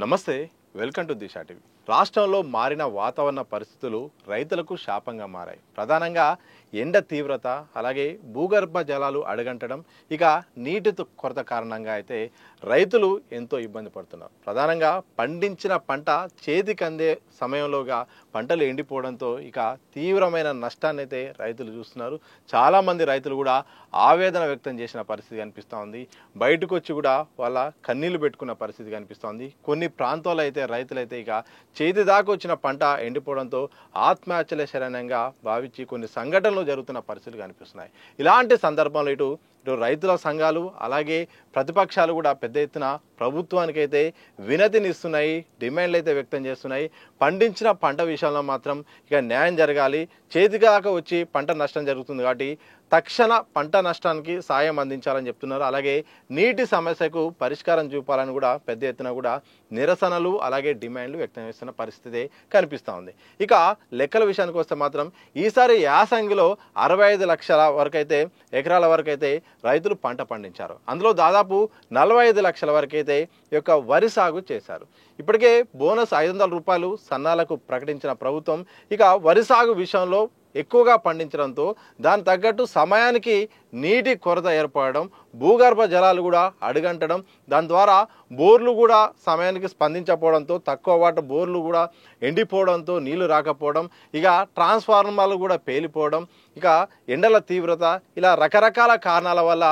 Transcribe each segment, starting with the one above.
నమస్తే, welcome to Disha TV. రాష్ట్రంలో మారిన వాతావరణ పరిస్థితులు రైతులకు శాపంగా మారాయి. ప్రధానంగా ఎండ తీవ్రత, అలాగే భూగర్భ జలాలు అడుగంటడం, ఇక నీటి కొరత కారణంగా అయితే రైతులు ఎంతో ఇబ్బంది పడుతున్నారు. ప్రధానంగా పండించిన పంట చేతికి అందే సమయంలోగా పంటలు ఎండిపోవడంతో ఇక తీవ్రమైన నష్టాన్ని అయితే రైతులు చూస్తున్నారు. చాలామంది రైతులు కూడా ఆవేదన వ్యక్తం చేసిన పరిస్థితి కనిపిస్తూ ఉంది. బయటకు వచ్చి కూడా వాళ్ళ కన్నీళ్లు పెట్టుకున్న పరిస్థితి కనిపిస్తూ ఉంది. కొన్ని ప్రాంతాల్లో అయితే రైతులైతే ఇక చేతి దాకా వచ్చిన పంట ఎండిపోవడంతో ఆత్మహత్యల శరణ్యంగా భావించి కొన్ని సంఘటనలు జరుగుతున్న పరిస్థితులు కనిపిస్తున్నాయి. ఇలాంటి సందర్భంలో ఇటు రైతుల సంఘాలు అలాగే ప్రతిపక్షాలు కూడా పెద్ద ఎత్తున ప్రభుత్వానికైతే వినతినిస్తున్నాయి, డిమాండ్లు అయితే వ్యక్తం చేస్తున్నాయి. పండించిన పంట విషయంలో మాత్రం ఇక న్యాయం జరగాలి, చేతికాక వచ్చి పంట నష్టం జరుగుతుంది కాబట్టి తక్షణ పంట నష్టానికి సాయం అందించాలని చెప్తున్నారు. అలాగే నీటి సమస్యకు పరిష్కారం చూపాలని కూడా పెద్ద ఎత్తున కూడా నిరసనలు అలాగే డిమాండ్లు వ్యక్తం చేస్తున్న పరిస్థితి కనిపిస్తూ ఉంది. ఇక లెక్కల విషయానికి వస్తే మాత్రం ఈసారి యాసంగిలో 65 లక్షల వరకు అయితే ఎకరాల వరకు అయితే రైతులు పంట పండించారు. అందులో దాదాపు 45 లక్షల వరకు అయితే ఈ యొక్క వరి సాగు చేశారు. ఇప్పటికే బోనస్ 500 రూపాయలు సన్నాలకు ప్రకటించిన ప్రభుత్వం ఇక వరి సాగు విషయంలో ఎక్కువగా పండించడంతో దాని తగ్గట్టు సమయానికి నీటి కొరత ఏర్పడడం, భూగర్భ జలాలు కూడా అడుగంటడం, దాని ద్వారా బోర్లు కూడా సమయానికి స్పందించకపోవడంతో తక్కువ వాటర్ బోర్లు కూడా ఎండిపోవడంతో నీళ్లు రాకపోవడం, ఇక ట్రాన్స్ఫార్మర్లు కూడా పేలిపోవడం, ఇక ఎండల తీవ్రత, ఇలా రకరకాల కారణాల వల్ల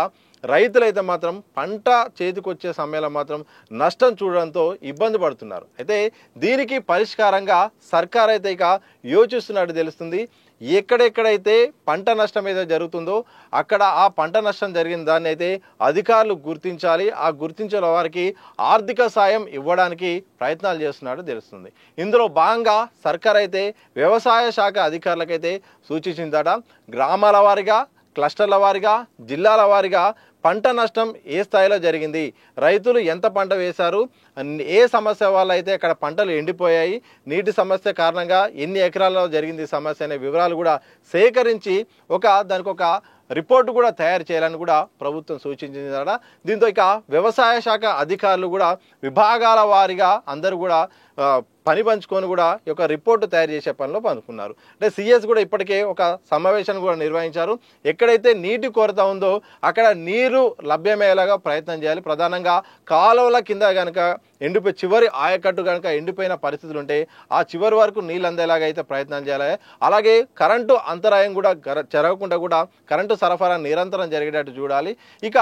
రైతులైతే మాత్రం పంట చేతికొచ్చే సమయంలో మాత్రం నష్టం చూడడంతో ఇబ్బంది పడుతున్నారు. అయితే దీనికి పరిష్కారంగా సర్కార్ అయితే ఇక యోచిస్తున్నట్టు తెలుస్తుంది. ఎక్కడెక్కడైతే పంట నష్టం అయితే జరుగుతుందో అక్కడ ఆ పంట నష్టం జరిగిన దాన్ని అయితే అధికారులు గుర్తించాలి. ఆ గుర్తించిన వారికి ఆర్థిక సాయం ఇవ్వడానికి ప్రయత్నాలు చేస్తున్నట్టు తెలుస్తుంది. ఇందులో భాగంగా సర్కార్ అయితే వ్యవసాయ శాఖ అధికారులకైతే సూచించిందట. గ్రామాల వారీగా, క్లస్టర్ల వారీగా, జిల్లాల వారీగా పంట నష్టం ఏ స్థాయిలో జరిగింది, రైతులు ఎంత పంట వేశారు, ఏ సమస్య వల్ల అయితే అక్కడ పంటలు ఎండిపోయాయి, నీటి సమస్య కారణంగా ఎన్ని ఎకరాల్లో జరిగింది సమస్య అనే వివరాలు కూడా సేకరించి దానికి ఒక రిపోర్టు కూడా తయారు చేయాలని కూడా ప్రభుత్వం సూచించిందట. దీంతో ఇక వ్యవసాయ శాఖ అధికారులు కూడా విభాగాల వారీగా అందరూ కూడా పని పంచుకొని కూడా ఈ యొక్క రిపోర్టు తయారు చేసే పనిలో పంచుకున్నారు. అంటే సిఎస్ కూడా ఇప్పటికే ఒక సమావేశాన్ని కూడా నిర్వహించారు. ఎక్కడైతే నీటి కొరత ఉందో అక్కడ నీరు లభ్యమయ్యేలాగా ప్రయత్నం చేయాలి. ప్రధానంగా కాలువల కింద కనుక ఎండిపోయి చివరి ఆయకట్టు కనుక ఎండిపోయిన పరిస్థితులు ఉంటే ఆ చివరి వరకు నీళ్ళు అందేలాగా అయితే ప్రయత్నం చేయాలి. అలాగే కరెంటు అంతరాయం కూడా జరగకుండా కూడా కరెంటు సరఫరా నిరంతరం జరిగేటట్టు చూడాలి. ఇక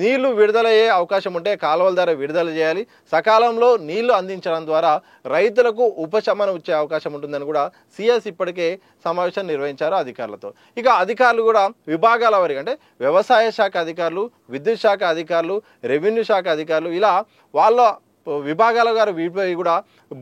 నీళ్లు విడుదలయ్యే అవకాశం ఉంటే కాలువల ద్వారా విడుదల చేయాలి. సకాలంలో నీళ్లు అందించడం ద్వారా రైతులకు ఉపశమనం వచ్చే అవకాశం ఉంటుందని కూడా సిఎస్ ఇప్పటికే సమావేశం నిర్వహించారు అధికారులతో. ఇక అధికారులు కూడా విభాగాల వారికి అంటే వ్యవసాయ శాఖ అధికారులు, విద్యుత్ శాఖ అధికారులు, రెవెన్యూ శాఖ అధికారులు ఇలా వాళ్ళ విభాగాల గారు వీటిపై కూడా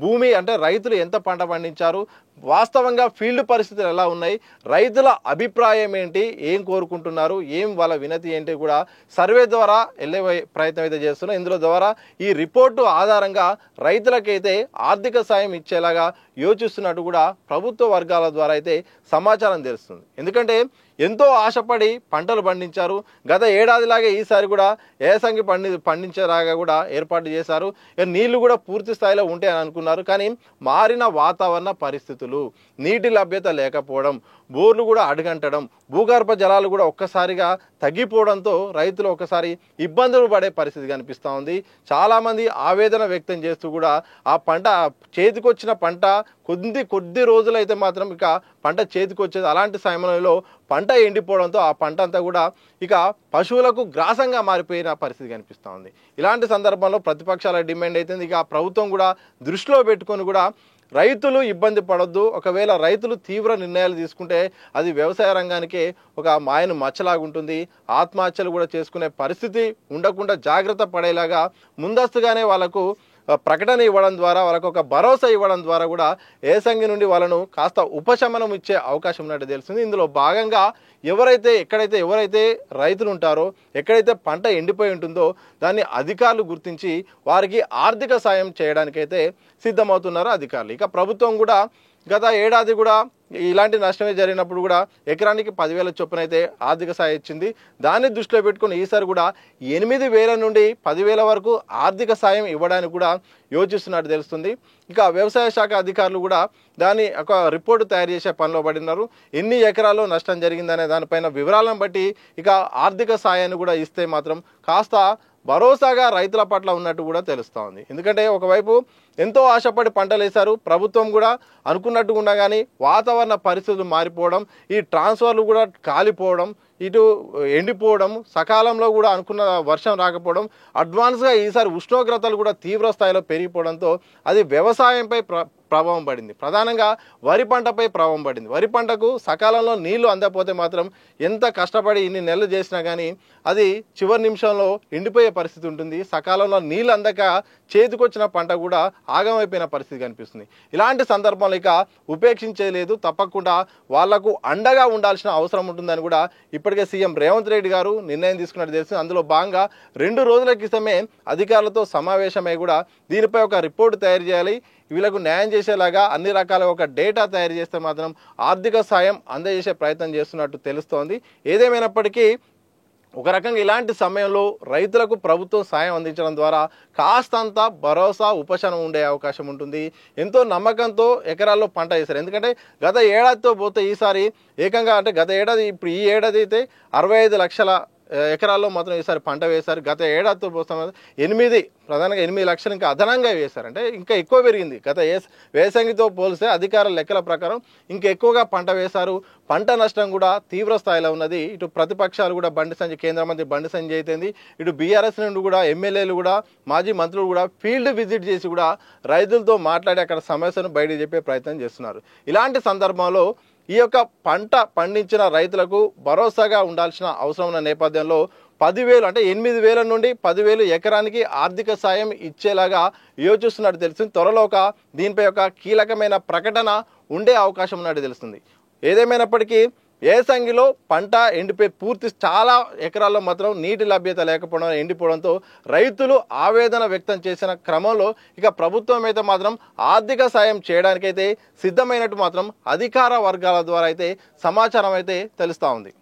భూమి అంటే రైతులు ఎంత పంట పండించారు, వాస్తవంగా ఫీల్డ్ పరిస్థితులు ఎలా ఉన్నాయి, రైతుల అభిప్రాయం ఏంటి, ఏం కోరుకుంటున్నారు, ఏం వాళ్ళ వినతి ఏంటి కూడా సర్వే ద్వారా వెళ్ళే ప్రయత్నం అయితే చేస్తున్నారు. ఇందులో ద్వారా ఈ రిపోర్టు ఆధారంగా రైతులకైతే ఆర్థిక సాయం ఇచ్చేలాగా యోచిస్తున్నట్టు కూడా ప్రభుత్వ వర్గాల ద్వారా అయితే సమాచారం తెలుస్తుంది. ఎందుకంటే ఎంతో ఆశపడి పంటలు పండించారు. గత ఏడాదిలాగే ఈసారి కూడా ఏసంగి పండించేలాగా కూడా ఏర్పాటు చేశారు. నీళ్లు కూడా పూర్తి స్థాయిలో ఉంటాయని అనుకున్నారు. కానీ మారిన వాతావరణ పరిస్థితులు, నీటి లభ్యత లేకపోవడం, బోర్లు కూడా అడుగంటడం, భూగర్భ జలాలు కూడా ఒక్కసారిగా తగ్గిపోవడంతో రైతులు ఒకసారి ఇబ్బందులు పడే పరిస్థితి కనిపిస్తూ ఉంది. చాలామంది ఆవేదన వ్యక్తం చేస్తూ కూడా ఆ పంట చేతికొచ్చిన పంట కొద్ది రోజులైతే మాత్రం ఇక పంట చేతికొచ్చేది. అలాంటి సమయంలో పంట ఎండిపోవడంతో ఆ పంట అంతా కూడా ఇక పశువులకు గ్రాసంగా మారిపోయిన పరిస్థితి కనిపిస్తూ ఉంది. ఇలాంటి సందర్భంలో ప్రతిపక్షాల డిమాండ్ అయితే ఇక ప్రభుత్వం కూడా దృష్టిలో పెట్టుకొని కూడా రైతులు ఇబ్బంది పడొద్దు, ఒకవేళ రైతులు తీవ్ర నిర్ణయాలు తీసుకుంటే అది వ్యవసాయ రంగానికే ఒక మాయను మచ్చలాగుంటుంది, ఆత్మహత్యలు కూడా చేసుకునే పరిస్థితి ఉండకుండా జాగ్రత్త పడేలాగా ముందస్తుగానే వాళ్ళకు ప్రకటన ఇవ్వడం ద్వారా, వాళ్ళకు ఒక భరోసా ఇవ్వడం ద్వారా కూడా ఏసంగి నుండి వాళ్ళను కాస్త ఉపశమనం ఇచ్చే అవకాశం ఉన్నట్టు తెలుస్తుంది. ఇందులో భాగంగా ఎవరైతే రైతులు ఉంటారో, ఎక్కడైతే పంట ఎండిపోయి ఉంటుందో దాన్ని అధికారులు గుర్తించి వారికి ఆర్థిక సాయం చేయడానికైతే సిద్ధమవుతున్నారు అధికారులు. ఇక ప్రభుత్వం కూడా గత ఏడాది కూడా ఇలాంటి నష్టమే జరిగినప్పుడు కూడా ఎకరానికి 10,000 చొప్పున అయితే ఆర్థిక సాయం ఇచ్చింది. దాన్ని దృష్టిలో పెట్టుకుని ఈసారి కూడా 8,000 నుండి 10,000 వరకు ఆర్థిక సాయం ఇవ్వడానికి కూడా యోచిస్తున్నట్టు తెలుస్తుంది. ఇక వ్యవసాయ శాఖ అధికారులు కూడా దాన్ని ఒక రిపోర్టు తయారు చేసే పనిలో పడినారు. ఎన్ని ఎకరాల్లో నష్టం జరిగిందనే దానిపైన వివరాలను బట్టి ఇక ఆర్థిక సాయాన్ని కూడా ఇస్తే మాత్రం కాస్త భరోసాగా రైతుల పట్ల ఉన్నట్టు కూడా తెలుస్తూ ఉంది. ఎందుకంటే ఒకవైపు ఎంతో ఆశపడి పంటలు వేశారు, ప్రభుత్వం కూడా అనుకున్నట్టుగా ఉన్నా కానీ వాతావరణ పరిస్థితులు మారిపోవడం, ఈ ట్రాన్స్ఫర్లు కూడా కాలిపోవడం, ఇటు ఎండిపోవడం, సకాలంలో కూడా అనుకున్న వర్షం రాకపోవడం, అడ్వాన్స్గా ఈసారి ఉష్ణోగ్రతలు కూడా తీవ్ర స్థాయిలో పెరిగిపోవడంతో అది వ్యవసాయంపై ప్రభావం పడింది. ప్రధానంగా వరి పంటపై ప్రభావం పడింది. వరి పంటకు సకాలంలో నీళ్లు అందకపోతే మాత్రం ఎంత కష్టపడి ఇన్ని నెలలు చేసినా కానీ అది చివరి నిమిషంలో ఎండిపోయే పరిస్థితి ఉంటుంది. సకాలంలో నీళ్ళు అందక చేతికొచ్చిన పంట కూడా ఆగమైపోయిన పరిస్థితి కనిపిస్తుంది. ఇలాంటి సందర్భంలో ఇక ఉపేక్షించలేదు, తప్పకుండా వాళ్లకు అండగా ఉండాల్సిన అవసరం ఉంటుందని కూడా ఇప్పటికే సీఎం రేవంత్ రెడ్డి గారు నిర్ణయం తీసుకున్నట్టు తెలుస్తుంది. అందులో భాగంగా 2 రోజుల క్రితమే అధికారులతో సమావేశమై కూడా దీనిపై ఒక రిపోర్టు తయారు చేయాలి, వీళ్ళకు న్యాయం చేసేలాగా అన్ని రకాల ఒక డేటా తయారు చేస్తే మాత్రం ఆర్థిక సాయం అందజేసే ప్రయత్నం చేస్తున్నట్టు తెలుస్తోంది. ఏదేమైనప్పటికీ ఒక రకంగా ఇలాంటి సమయంలో రైతులకు ప్రభుత్వం సాయం అందించడం ద్వారా కాస్తంత భరోసా ఉపశమనం ఉండే అవకాశం ఉంటుంది. ఎంతో నమ్మకంతో ఎకరాల్లో పంట వేశారు. ఎందుకంటే గత ఏడాదితో పోతే ఈసారి ఏకంగా అంటే గత ఏడాది ఇప్పుడు ఈ ఏడాది అయితే 65 లక్షల ఎకరాల్లో మాత్రం ఈసారి పంట వేశారు. గత ఏడాదితో పోస్తాం ప్రధానంగా 8 లక్షలు ఇంకా అదనంగా వేశారు. అంటే ఇంకా ఎక్కువ పెరిగింది. గత వేసంగితో పోలిస్తే అధికారుల లెక్కల ప్రకారం ఇంకా ఎక్కువగా పంట వేశారు. పంట నష్టం కూడా తీవ్ర స్థాయిలో ఉన్నది. ఇటు ప్రతిపక్షాలు కూడా కేంద్ర మంత్రి బండి సంజయ్ అయితేంది, ఇటు బీఆర్ఎస్ నుండి కూడా ఎమ్మెల్యేలు కూడా మాజీ మంత్రులు కూడా ఫీల్డ్ విజిట్ చేసి కూడా రైతులతో మాట్లాడి అక్కడ సమస్యను బయటకు చెప్పే ప్రయత్నం చేస్తున్నారు. ఇలాంటి సందర్భంలో ఈ యొక్క పంట పండించిన రైతులకు భరోసాగా ఉండాల్సిన అవసరం ఉన్న నేపథ్యంలో 10,000 అంటే 8,000 నుండి 10,000 ఎకరానికి ఆర్థిక సాయం ఇచ్చేలాగా యోచిస్తున్నట్టు తెలుస్తుంది. త్వరలో దీనిపై ఒక కీలకమైన ప్రకటన ఉండే అవకాశం ఉన్నట్టు తెలుస్తుంది. ఏదేమైనప్పటికీ ఏసంగిలో పంట ఎండిపోయి చాలా ఎకరాల్లో మాత్రం నీటి లభ్యత లేకపోవడం, ఎండిపోవడంతో రైతులు ఆవేదన వ్యక్తం చేసిన క్రమంలో ఇక ప్రభుత్వం అయితే మాత్రం ఆర్థిక సాయం చేయడానికైతే సిద్ధమైనట్టు మాత్రం అధికార వర్గాల ద్వారా అయితే సమాచారం అయితే తెలుస్తూ ఉంది.